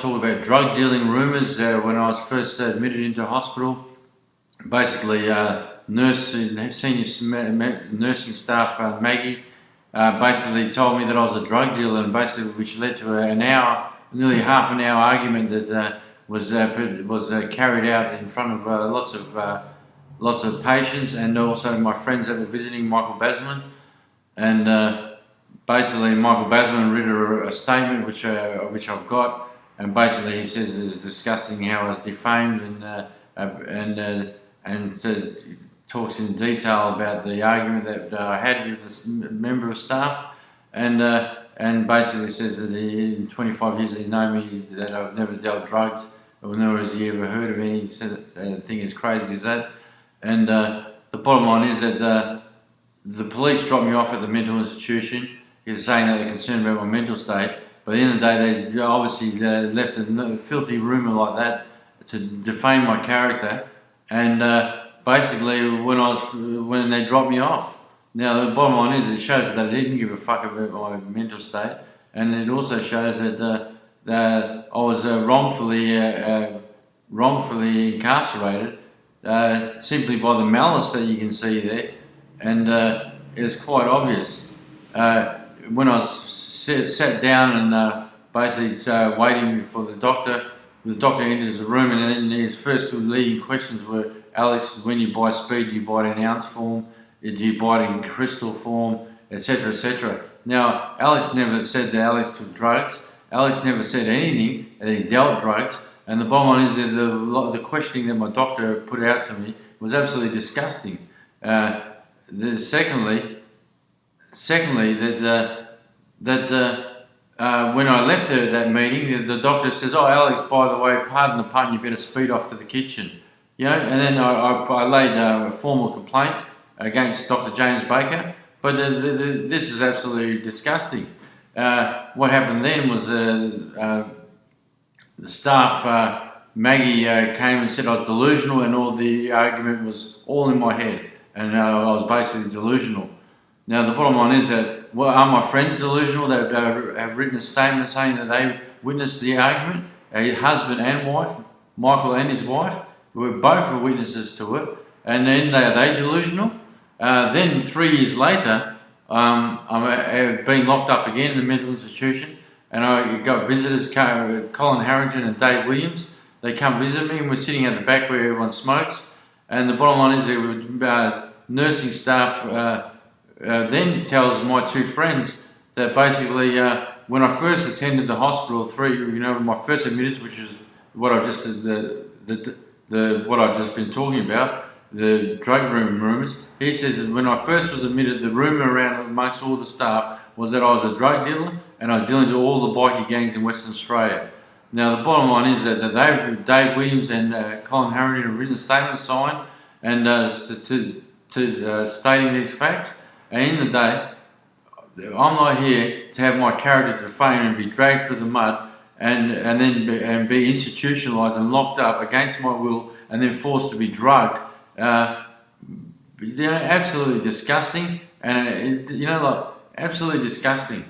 talk about drug dealing rumours when I was first admitted into hospital. Basically, senior nursing staff Maggie basically told me that I was a drug dealer, and basically which led to an hour, nearly half an hour argument that was carried out in front of lots of patients, and also my friends that were visiting Michael Basman. And basically Michael Basman read a statement which I've got, and basically he says it was disgusting how I was defamed, and talks in detail about the argument that I had with this member of staff, and basically says that in 25 years he's known me that I've never dealt drugs, or nor has he ever heard of any thing as crazy as that. And the bottom line is that the police dropped me off at the mental institution. He's saying that they're concerned about my mental state, but at the end of the day they obviously left a filthy rumour like that to defame my character. And basically when they dropped me off, now the bottom line is it shows that they didn't give a fuck about my mental state, and it also shows that I was wrongfully incarcerated simply by the malice that you can see there. And it's quite obvious. When I was sat down and basically waiting for the doctor enters the room, and then his first leading questions were, Alex, when you buy speed, do you buy it in ounce form? Do you buy it in crystal form? Etc, etc. Now, Alex never said that Alex took drugs. Alex never said anything that he dealt drugs. And the bottom line is that the questioning that my doctor put out to me was absolutely disgusting. Secondly, when I left that meeting, the doctor says, "Oh, Alex, by the way, pardon the pun, you better speed off to the kitchen." You know, and then I laid a formal complaint against Dr. James Baker. But this is absolutely disgusting. What happened then was the staff, Maggie, came and said I was delusional, and all the argument was all in my head, and I was basically delusional. Now the bottom line is that, well, are my friends delusional that have written a statement saying that they witnessed the argument? A husband and wife, Michael and his wife, were both witnesses to it, and then are they delusional? Then 3 years later, I've been locked up again in the mental institution, and I got visitors, Colin Harrington and Dave Williams. They come visit me, and we're sitting at the back where everyone smokes. And the bottom line is that nursing staff then tells my two friends that basically when I first attended the hospital, my first admittance, which is what I've just what I've just been talking about, the drug rumours. He says that when I first was admitted, the rumour around amongst all the staff was that I was a drug dealer and I was dealing to all the bikie gangs in Western Australia. Now the bottom line is that Dave Williams and Colin Harrington have written a statement signed and stating these facts. And in the day, I'm not here to have my character defamed and be dragged through the mud and be institutionalised and locked up against my will and then forced to be drugged. Absolutely disgusting, and absolutely disgusting.